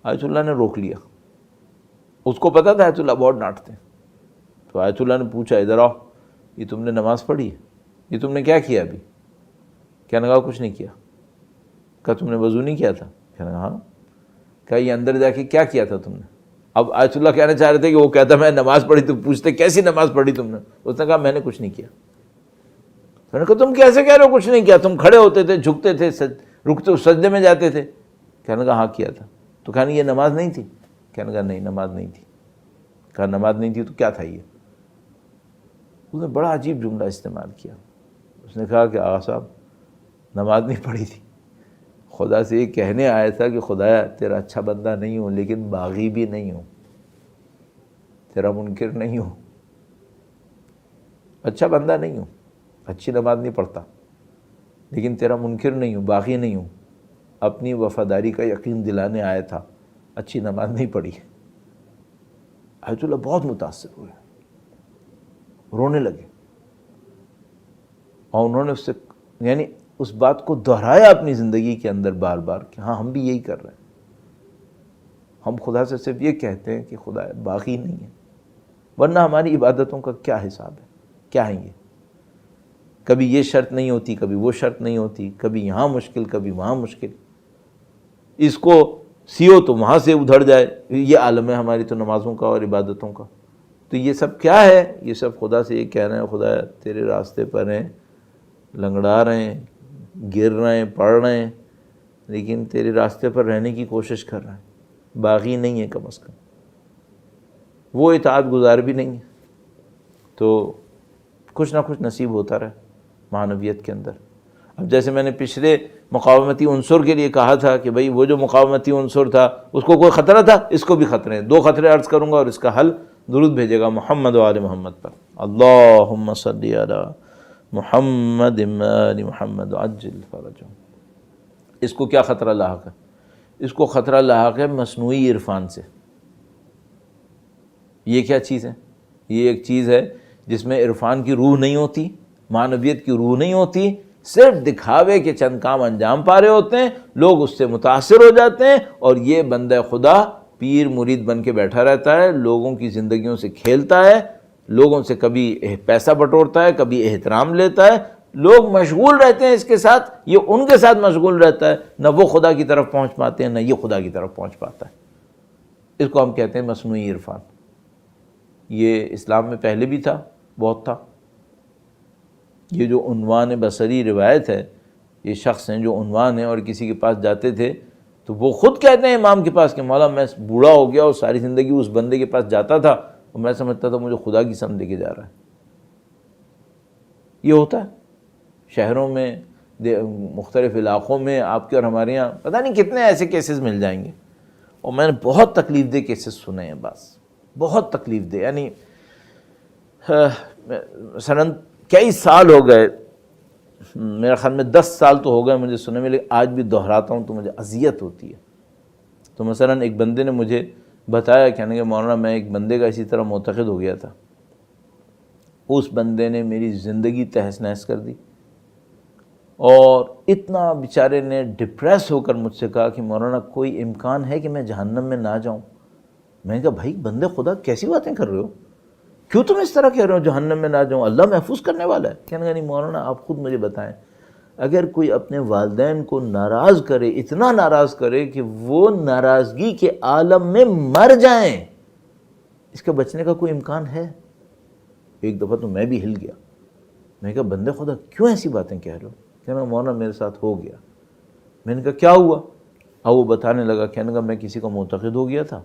آیت اللہ نے روک لیا۔ اس کو پتا تھا آیت اللہ بہت ڈانٹتے ہیں، تو آیت اللہ نے پوچھا ادھر آؤ، یہ تم نے نماز پڑھی ہے، یہ تم نے کیا کیا ابھی؟ کہنے لگا کچھ نہیں کیا۔ کہا تم نے وضو نہیں کیا تھا؟ کہنے لگا ہاں۔ کہا یہ اندر جا کے کیا کیا تھا تم نے؟ اب آیت اللہ کہنا چاہ رہے تھے کہ وہ کہتا میں نماز پڑھی، تو پوچھتے کیسی نماز پڑھی تم نے؟ اس نے کہا میں نے کچھ نہیں کیا۔ میں نے کہا تم کیسے کہہ رہے ہو کچھ نہیں کیا؟ تم کھڑے ہوتے تھے، جھکتے تھے، رکتے سجدے میں جاتے تھے۔ کہنے لگا ہاں کیا تھا۔ تو کہا یہ نماز نہیں تھی؟ کہنے لگا نہیں نماز نہیں تھی۔ کہا نماز نہیں تھی تو کیا تھا یہ؟ اس نے بڑا عجیب جملہ استعمال کیا، اس نے کہا کہ آغا صاحب نماز نہیں پڑھی تھی، خدا سے یہ کہنے آیا تھا کہ خدایا تیرا اچھا بندہ نہیں ہوں لیکن باغی بھی نہیں ہوں، تیرا منکر نہیں ہوں، اچھا بندہ نہیں ہوں، اچھی نماز نہیں پڑھتا، لیکن تیرا منکر نہیں ہوں، باغی نہیں ہوں، اپنی وفاداری کا یقین دلانے آیا تھا، اچھی نماز نہیں پڑھی۔ آیت اللہ بہت متاثر ہوئے، رونے لگے، اور انہوں نے اس سے یعنی اس بات کو دہرایا اپنی زندگی کے اندر بار بار کہ ہاں ہم بھی یہی کر رہے ہیں، ہم خدا سے صرف یہ کہتے ہیں کہ خدا باغی نہیں ہے، ورنہ ہماری عبادتوں کا کیا حساب ہے، کیا ہے یہ؟ کبھی یہ شرط نہیں ہوتی، کبھی وہ شرط نہیں ہوتی، کبھی یہاں مشکل کبھی وہاں مشکل، اس کو سیو تو وہاں سے ادھر جائے، یہ عالم ہے ہماری تو نمازوں کا اور عبادتوں کا۔ تو یہ سب کیا ہے؟ یہ سب خدا سے یہ کہہ رہے ہیں خدا تیرے راستے پر ہیں، لنگڑا رہے ہیں، گر رہے ہیں، پڑھ رہے ہیں، لیکن تیرے راستے پر رہنے کی کوشش کر رہے ہیں، باغی نہیں ہے کم از کم، وہ اطاعت گزار بھی نہیں ہے، تو کچھ نہ کچھ نصیب ہوتا رہے معنویت کے اندر۔ اب جیسے میں نے پچھلے مقاومتی عنصر کے لیے کہا تھا کہ بھئی وہ جو مقاومتی عنصر تھا اس کو کوئی خطرہ تھا، اس کو بھی خطرے ہیں، 2 خطرے عرض کروں گا اور اس کا حل درود بھیجے گا محمد و آل محمد پر، اللہم صلی علی محمد آل محمد عجل فرجہم۔ اس کو کیا خطرہ لاحق ہے؟ اس کو خطرہ لاحق ہے مصنوعی عرفان سے۔ یہ کیا چیز ہے؟ یہ ایک چیز ہے جس میں عرفان کی روح نہیں ہوتی، معنویت کی روح نہیں ہوتی، صرف دکھاوے کے چند کام انجام پا رہے ہوتے ہیں، لوگ اس سے متاثر ہو جاتے ہیں، اور یہ بندہ خدا پیر مرید بن کے بیٹھا رہتا ہے، لوگوں کی زندگیوں سے کھیلتا ہے، لوگوں سے کبھی پیسہ بٹورتا ہے، کبھی احترام لیتا ہے، لوگ مشغول رہتے ہیں اس کے ساتھ، یہ ان کے ساتھ مشغول رہتا ہے، نہ وہ خدا کی طرف پہنچ پاتے ہیں نہ یہ خدا کی طرف پہنچ پاتا ہے۔ اس کو ہم کہتے ہیں مصنوعی عرفان۔ یہ اسلام میں پہلے بھی تھا، بہت تھا۔ یہ جو عنوان بصری روایت ہے، یہ شخص ہیں جو عنوان ہیں اور کسی کے پاس جاتے تھے تو وہ خود کہتے ہیں امام کے پاس کہ مولا میں بوڑھا ہو گیا اور ساری زندگی اس بندے کے پاس جاتا تھا اور میں سمجھتا تھا مجھے خدا کی سمجھ لے کے جا رہا ہے۔ یہ ہوتا ہے شہروں میں، مختلف علاقوں میں، آپ کے اور ہمارے یہاں پتہ نہیں کتنے ایسے کیسز مل جائیں گے، اور میں نے بہت تکلیف دہ کیسز سنے ہیں، بس بہت تکلیف دہ، یعنی مثلاً کئی سال ہو گئے، میرے خیال میں 10 سال تو ہو گئے مجھے سننے میں، لیکن آج بھی دہراتا ہوں تو مجھے اذیت ہوتی ہے۔ تو مثلاً ایک بندے نے مجھے بتایا، کہنے کہ مولانا میں ایک بندے کا اسی طرح معتقد ہو گیا تھا، اس بندے نے میری زندگی تہس نہس کر دی، اور اتنا بیچارے نے ڈپریس ہو کر مجھ سے کہا کہ مولانا کوئی امکان ہے کہ میں جہنم میں نہ جاؤں؟ میں نے کہا بھائی بندے خدا کیسی باتیں کر رہے ہو، کیوں تم اس طرح کہہ رہے ہو جہنم میں نہ جاؤں، اللہ محفوظ کرنے والا ہے؟ کہنے لگا نہیں مولانا آپ خود مجھے بتائیں، اگر کوئی اپنے والدین کو ناراض کرے، اتنا ناراض کرے کہ وہ ناراضگی کے عالم میں مر جائیں، اس کا بچنے کا کوئی امکان ہے؟ ایک دفعہ تو میں بھی ہل گیا، میں نے کہا بندے خدا کیوں ایسی باتیں کہہ رہے ہو؟ کہنا مولانا میرے ساتھ ہو گیا۔ میں نے کہا کیا ہوا؟ اب وہ بتانے لگا، کہنے لگا میں کسی کا معتقد ہو گیا تھا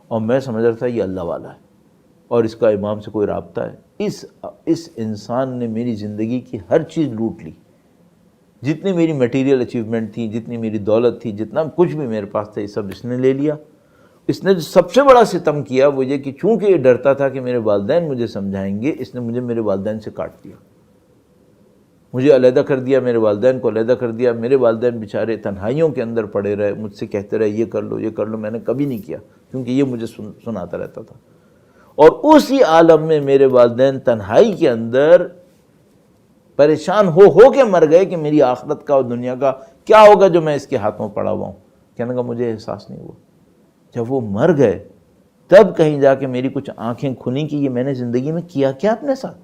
اور میں سمجھ رہا تھا یہ اللہ والا ہے اور اس کا امام سے کوئی رابطہ ہے۔ اس انسان نے میری زندگی کی ہر چیز لوٹ لی، جتنی میری میٹیریل اچیومنٹ تھی، جتنی میری دولت تھی، جتنا کچھ بھی میرے پاس تھا، یہ سب اس نے لے لیا۔ اس نے جو سب سے بڑا ستم کیا وہ یہ کہ چونکہ یہ ڈرتا تھا کہ میرے والدین مجھے سمجھائیں گے، اس نے مجھے میرے والدین سے کاٹ دیا، مجھے علیحدہ کر دیا، میرے والدین کو علیحدہ کر دیا۔ میرے والدین بیچارے تنہائیوں کے اندر پڑے رہے، مجھ سے کہتے رہے یہ کر لو یہ کر لو، میں نے کبھی نہیں کیا کیونکہ یہ مجھے سناتا رہتا تھا۔ اور اسی عالم میں میرے والدین تنہائی کے اندر پریشان ہو کے مر گئے کہ میری آخرت کا اور دنیا کا کیا ہوگا جو میں اس کے ہاتھوں پڑا ہوا ہوں۔ کہنے کا مجھے احساس نہیں ہوا، جب وہ مر گئے تب کہیں جا کے میری کچھ آنکھیں کھلی کہ یہ میں نے زندگی میں کیا کیا اپنے ساتھ۔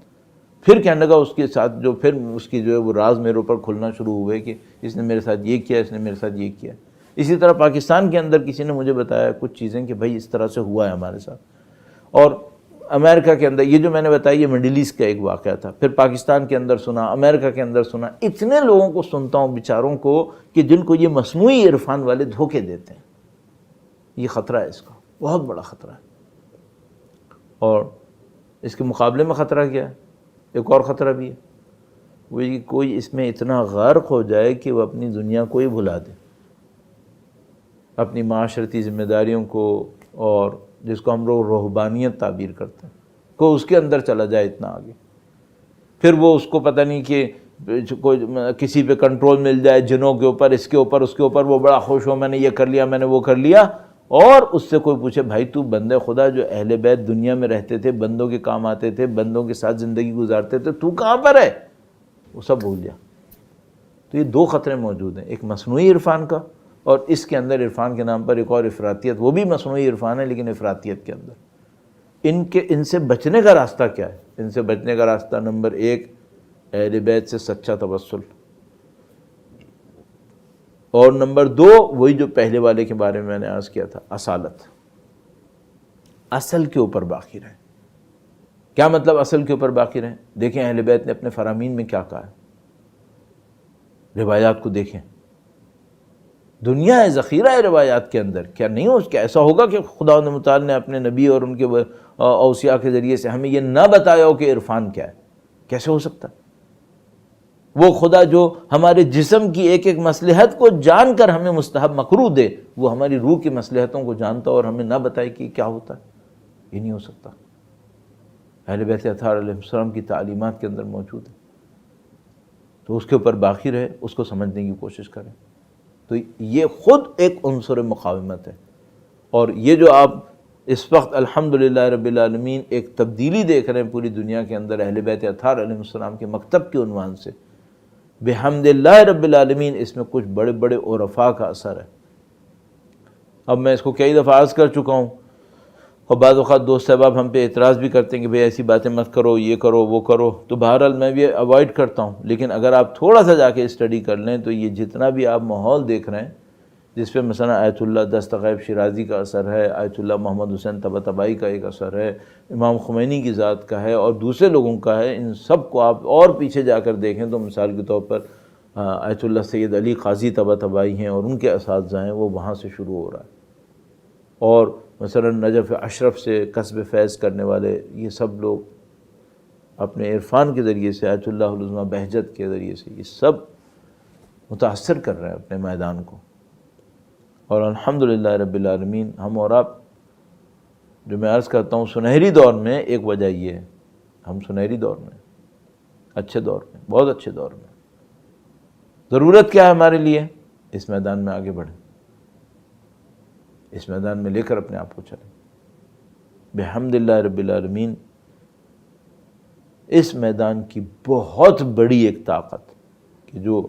پھر کہنے لگا اس کے ساتھ پھر اس کی جو ہے وہ راز میرے اوپر کھلنا شروع ہوئے کہ اس نے میرے ساتھ یہ کیا، اس نے میرے ساتھ یہ کیا۔ اسی طرح پاکستان کے اندر کسی نے مجھے بتایا کچھ چیزیں کہ بھائی اس طرح سے ہوا ہے ہمارے ساتھ۔ اور امریکہ کے اندر یہ جو میں نے بتایا یہ مڈل ایسٹ کا ایک واقعہ تھا، پھر پاکستان کے اندر سنا، امریکہ کے اندر سنا۔ اتنے لوگوں کو سنتا ہوں بیچاروں کو کہ جن کو یہ مصنوعی عرفان والے دھوکے دیتے ہیں۔ یہ خطرہ ہے، اس کا بہت بڑا خطرہ ہے۔ اور اس کے مقابلے میں خطرہ کیا ہے؟ ایک اور خطرہ بھی ہے، وہ یہ کہ کوئی اس میں اتنا غرق ہو جائے کہ وہ اپنی دنیا کو ہی بھلا دے، اپنی معاشرتی ذمہ داریوں کو، اور جس کو ہم لوگ رہبانیت تعبیر کرتے ہیں، کوئی اس کے اندر چلا جائے اتنا آگے، پھر وہ اس کو پتہ نہیں کہ کوئی کسی پہ کنٹرول مل جائے، جنوں کے اوپر، اس کے اوپر، اس کے اوپر، وہ بڑا خوش ہو میں نے یہ کر لیا، میں نے وہ کر لیا۔ اور اس سے کوئی پوچھے بھائی تو بندے خدا جو اہل بیت دنیا میں رہتے تھے، بندوں کے کام آتے تھے، بندوں کے ساتھ زندگی گزارتے تھے، تو کہاں پر ہے؟ وہ سب بھول جا۔ تو یہ دو خطرے موجود ہیں، ایک مصنوعی عرفان کا، اور اس کے اندر عرفان کے نام پر ایک اور افراطیت، وہ بھی مصنوعی عرفان ہے لیکن افراطیت کے اندر۔ ان سے بچنے کا راستہ کیا ہے؟ ان سے بچنے کا راستہ نمبر ایک، اہل بیت سے سچا توسل، اور نمبر دو وہی جو پہلے والے کے بارے میں میں نے عرض کیا تھا، اصالت، اصل کے اوپر باقی رہیں۔ کیا مطلب اصل کے اوپر باقی رہیں؟ دیکھیں اہل بیت نے اپنے فرامین میں کیا کہا ہے، روایات کو دیکھیں، دنیا ہے، ذخیرہ ہے روایات کے اندر۔ کیا نہیں ہو کیا ایسا ہوگا کہ خدا متعال نے اپنے نبی اور ان کے اوصیاء کے ذریعے سے ہمیں یہ نہ بتایا ہو کہ عرفان کیا ہے؟ کیسے ہو سکتا ہے؟ وہ خدا جو ہمارے جسم کی ایک ایک مصلحت کو جان کر ہمیں مستحب مکروہ دے، وہ ہماری روح کی مصلحتوں کو جانتا اور ہمیں نہ بتائے کہ کیا ہوتا ہے؟ یہ نہیں ہو سکتا۔ اہل بیت اطہار علیہ السلام کی تعلیمات کے اندر موجود ہے، تو اس کے اوپر باقی رہے، اس کو سمجھنے کی کوشش کریں۔ تو یہ خود ایک عنصر مقاومت ہے۔ اور یہ جو آپ اس وقت الحمدللہ رب العالمین ایک تبدیلی دیکھ رہے ہیں پوری دنیا کے اندر اہل بیت اطہار علیہ السلام کے مکتب کے عنوان سے، بحمد اللہ رب العالمین اس میں کچھ بڑے بڑے عرفاء کا اثر ہے۔ اب میں اس کو کئی دفعہ عرض کر چکا ہوں، اور بعض اوقات دوست احباب ہم پہ اعتراض بھی کرتے ہیں کہ بھئی ایسی باتیں مت کرو، یہ کرو وہ کرو، تو بہرحال میں بھی اوائڈ کرتا ہوں۔ لیکن اگر آپ تھوڑا سا جا کے اسٹڈی کر لیں تو یہ جتنا بھی آپ ماحول دیکھ رہے ہیں، جس پہ مثلا آیت اللہ دستغیب شیرازی کا اثر ہے، آیت اللہ محمد حسین طباطبائی کا ایک اثر ہے، امام خمینی کی ذات کا ہے، اور دوسرے لوگوں کا ہے، ان سب کو آپ اور پیچھے جا کر دیکھیں تو مثال کے طور پر آیت اللہ سید علی قاضی طباطبائی ہیں اور ان کے اساتذہ ہیں، وہ وہاں سے شروع ہو رہا ہے۔ اور مثلا نجف اشرف سے کسب فیض کرنے والے یہ سب لوگ اپنے عرفان کے ذریعے سے، آیت اللہ العظمیٰ بہجت کے ذریعے سے، یہ سب متاثر کر رہے ہیں اپنے میدان کو۔ اور الحمدللہ رب العالمین ہم اور آپ، جو میں عرض کرتا ہوں سنہری دور میں، ایک وجہ یہ ہے، ہم سنہری دور میں، اچھے دور میں، بہت اچھے دور میں۔ ضرورت کیا ہے ہمارے لیے؟ اس میدان میں آگے بڑھیں، اس میدان میں لے کر اپنے آپ کو چلیں۔ بحمدللہ رب العالمین اس میدان کی بہت بڑی ایک طاقت کہ جو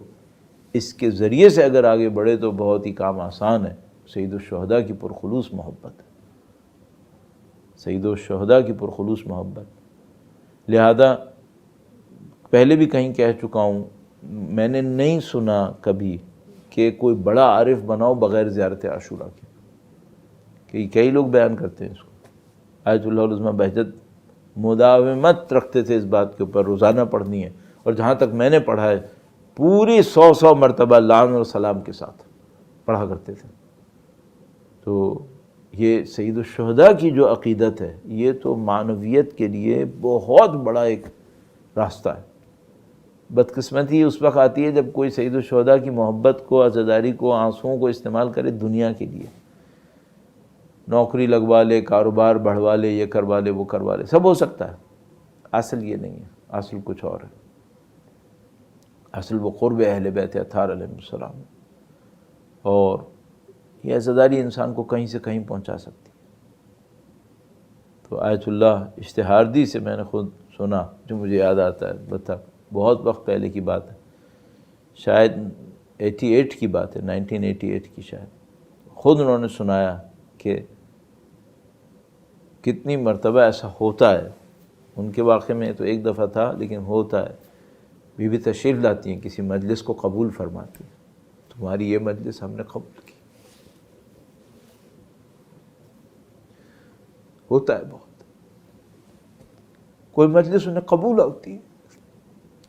اس کے ذریعے سے اگر آگے بڑھے تو بہت ہی کام آسان ہے، سید الشہداء کی پرخلوص محبت ہے، سید الشہداء کی پرخلوص محبت۔ لہذا پہلے بھی کہیں کہہ چکا ہوں، میں نے نہیں سنا کبھی کہ کوئی بڑا عارف بناؤ بغیر زیارت عاشوراء کے، کہ کئی لوگ بیان کرتے ہیں اس کو۔ آیت اللہ العظمہ بہجت مداومت رکھتے تھے اس بات کے اوپر، روزانہ پڑھنی ہے، اور جہاں تک میں نے پڑھا ہے پوری 100 مرتبہ لعن اور سلام کے ساتھ پڑھا کرتے تھے۔ تو یہ سید الشہداء کی جو عقیدت ہے یہ تو معنویت کے لیے بہت بڑا ایک راستہ ہے۔ بدقسمتی اس وقت آتی ہے جب کوئی سید الشہداء کی محبت کو، عزاداری کو، آنسوؤں کو استعمال کرے دنیا کے لیے، نوکری لگوا لے، کاروبار بڑھوا لے، یہ کروا لے، وہ کروا لے، سب ہو سکتا ہے، اصل یہ نہیں ہے، اصل کچھ اور ہے۔ اصل وہ قرب اہل بیت اطہار علیہ السلام، اور یہ عزاداری انسان کو کہیں سے کہیں پہنچا سکتی ہے۔ تو آیت اللہ اشتہاردی سے میں نے خود سنا، جو مجھے یاد آتا ہے، بہت وقت پہلے کی بات ہے، شاید 88 کی بات ہے، 1988 کی شاید، خود انہوں نے سنایا کہ کتنی مرتبہ ایسا ہوتا ہے۔ ان کے واقعے میں تو ایک دفعہ تھا، لیکن ہوتا ہے، بی بی تشریف لاتی ہیں، کسی مجلس کو قبول فرماتی ہیں، تمہاری یہ مجلس ہم نے قبول کی۔ ہوتا ہے بہت، کوئی مجلس انہیں قبول ہوتی ہے،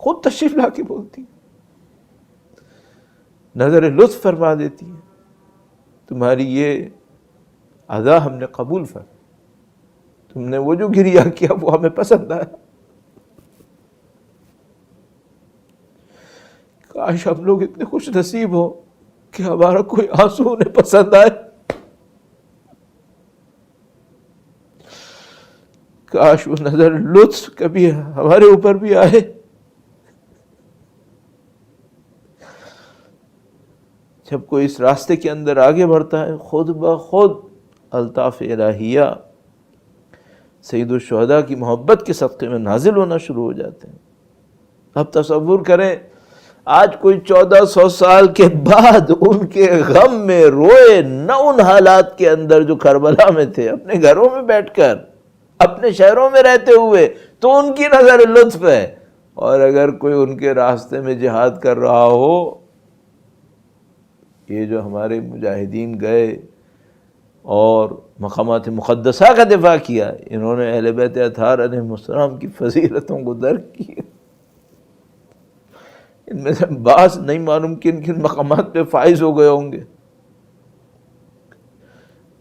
خود تشریف لا کے بولتی ہے، نظر لطف فرما دیتی ہے، تمہاری یہ ادا ہم نے قبول فرمائی، تم نے وہ جو گریہ کیا وہ ہمیں پسند آیا، کاش ہم لوگ اتنے خوش نصیب ہو کہ ہمارا کوئی آنسو انہیں پسند آئے، کاش وہ نظر لطف کبھی ہمارے اوپر بھی آئے۔ جب کوئی اس راستے کے اندر آگے بڑھتا ہے، خود بخود الطاف الہیہ سید الشہداء کی محبت کے صدقے میں نازل ہونا شروع ہو جاتے ہیں۔ اب تصور کریں، آج کوئی 1400 سال کے بعد ان کے غم میں روئے نہ ان حالات کے اندر جو کربلا میں تھے، اپنے گھروں میں بیٹھ کر، اپنے شہروں میں رہتے ہوئے، تو ان کی نظر لطف ہے۔ اور اگر کوئی ان کے راستے میں جہاد کر رہا ہو، یہ جو ہمارے مجاہدین گئے اور مقامات مقدسہ کا دفاع کیا، انہوں نے اہل بیت اطہار علیہ السلام کی فضیلتوں کو درک کیا، ان میں سے بعض نہیں معلوم کن کن مقامات پہ فائز ہو گئے ہوں گے۔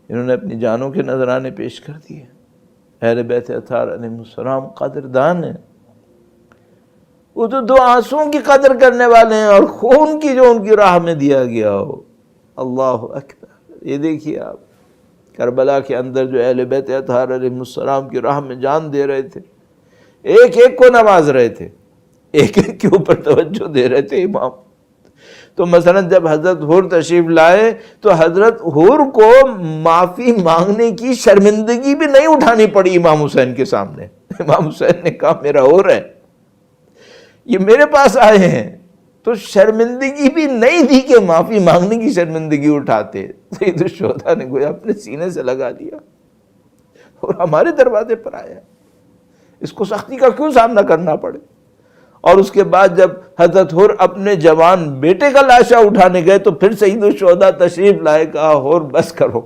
انہوں نے اپنی جانوں کے نذرانے پیش کر دیے۔ اہل بیت اطہار علیہ السلام قدردان ہیں، وہ تو دو آنسوؤں کی قدر کرنے والے ہیں، اور خون کی جو ان کی راہ میں دیا گیا ہو۔ اللہ اکبر! یہ دیکھیے آپ، کربلا کے اندر جو اہل بیت اطہار علیہ السلام کی راہ میں جان دے رہے تھے، ایک ایک کو نواز رہے تھے، ایک ایک کے اوپر توجہ دے رہے تھے امام۔ تو مثلا جب حضرت حور تشریف لائے تو حضرت حور کو معافی مانگنے کی شرمندگی بھی نہیں اٹھانی پڑی امام حسین کے سامنے۔ امام حسین نے کہا میرا حور ہے، یہ میرے پاس آئے ہیں، تو شرمندگی بھی نہیں تھی کہ معافی مانگنے کی شرمندگی اٹھاتے۔ سید الشہداء نے گویا اپنے سینے سے لگا دیا اور ہمارے دروازے پر آیا، اس کو سختی کا کیوں سامنا کرنا پڑے؟ اور اس کے بعد جب حضرت حور اپنے جوان بیٹے کا لاشا اٹھانے گئے تو پھر سید الشہداء تشریف لائے، کہا حور بس کرو،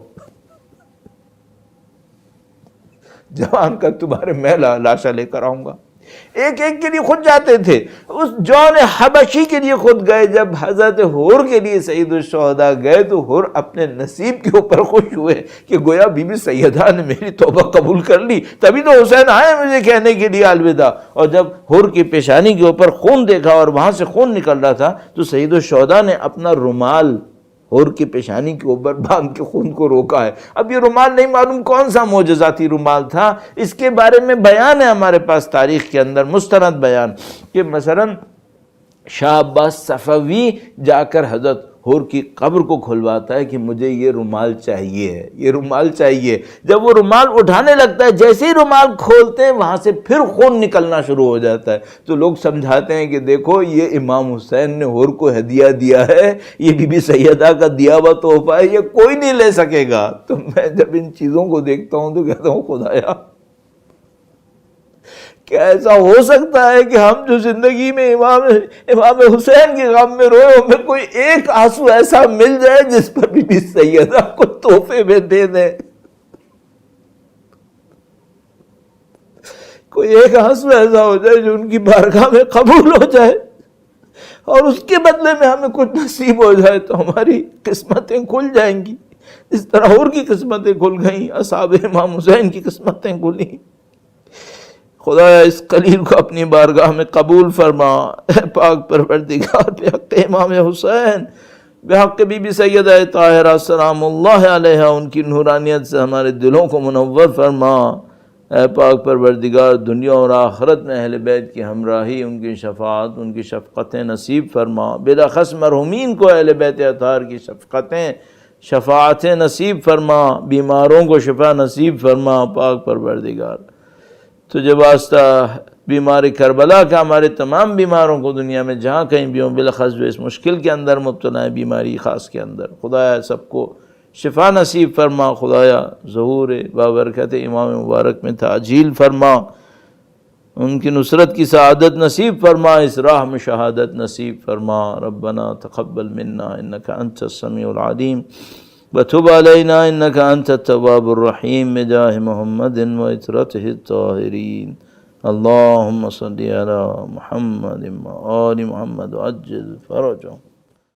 جوان کا تمہارے میں لاشا لے کر آؤں گا۔ ایک ایک کے لیے خود جاتے تھے، اس جون حبشی کے لیے خود گئے۔ جب حضرت حور کے لیے سید الشہداء گئے تو حور اپنے نصیب کے اوپر خوش ہوئے کہ گویا بی بی سیدہ نے میری توبہ قبول کر لی، تبھی تو حسین آئے مجھے کہنے کے لیے الوداع۔ اور جب حور کی پیشانی کے اوپر خون دیکھا اور وہاں سے خون نکل رہا تھا تو سید الشہداء نے اپنا رومال حور کی پیشانی کے اوپر باندھ کے خون کو روکا ہے۔ اب یہ رومال نہیں معلوم کون سا معجزاتی رومال تھا، اس کے بارے میں بیان ہے ہمارے پاس تاریخ کے اندر، مستند بیان، کہ مثلا شاہ عباس صفوی جا کر حضرت حور کی قبر کو کھلواتا ہے کہ مجھے یہ رومال چاہیے ہے، یہ رومال چاہیے۔ جب وہ رومال اٹھانے لگتا ہے، جیسے ہی رومال کھولتے ہیں وہاں سے پھر خون نکلنا شروع ہو جاتا ہے۔ تو لوگ سمجھاتے ہیں کہ دیکھو یہ امام حسین نے حور کو ہدیہ دیا ہے، یہ بی بی سیدہ کا دیا ہوا تحفہ ہے، یہ کوئی نہیں لے سکے گا۔ تو میں جب ان چیزوں کو دیکھتا ہوں تو کہتا ہوں خدایا کیا ایسا ہو سکتا ہے کہ ہم جو زندگی میں امام حسین کے غم میں روئے ہمیں کوئی ایک آنسو ایسا مل جائے جس پر بی بی سیدہ کو تحفے میں دے دیں؟ کوئی ایک آنسو ایسا ہو جائے جو ان کی بارگاہ میں قبول ہو جائے اور اس کے بدلے میں ہمیں کچھ نصیب ہو جائے تو ہماری قسمتیں کھل جائیں گی، اس طرح اور کی قسمتیں کھل گئیں، اصحاب امام حسین کی قسمتیں کھلیں۔ خدایا اس قلیل کو اپنی بارگاہ میں قبول فرما، اے پاک پروردگار، بحق امام حسین، بحق بی بی سیدہ طاہرہ سلام اللہ علیہا، ان کی نورانیت سے ہمارے دلوں کو منور فرما۔ اے پاک پروردگار، دنیا اور آخرت میں اہل بیت کی ہمراہی، ان کی شفاعت، ان کی شفقتیں نصیب فرما۔ بالاخص مرحومین کو اہل بیت اطہار کی شفاعتیں نصیب فرما، بیماروں کو شفا نصیب فرما۔ پاک پروردگار، تجھے واسطہ بیمار کربلا کا ہمارے تمام بیماروں کو دنیا میں جہاں کہیں بھی ہوں، بالاخص جو اس مشکل کے اندر مبتلا ہے، بیماری خاص کے اندر، خدایا سب کو شفا نصیب فرما۔ خدایا ظہور بابرکت امام مبارک میں تعجیل فرما، ان کی نصرت کی سعادت نصیب فرما، اس راہ میں شہادت نصیب فرما۔ ربنا تقبل منا انک انت السمیع العلیم وتب علینا انک انت التواب الرحیم بجاہ محمد وعترتہ الطاہرین۔ اللہم صلی علی محمد وآل محمد وعجل فرجهم۔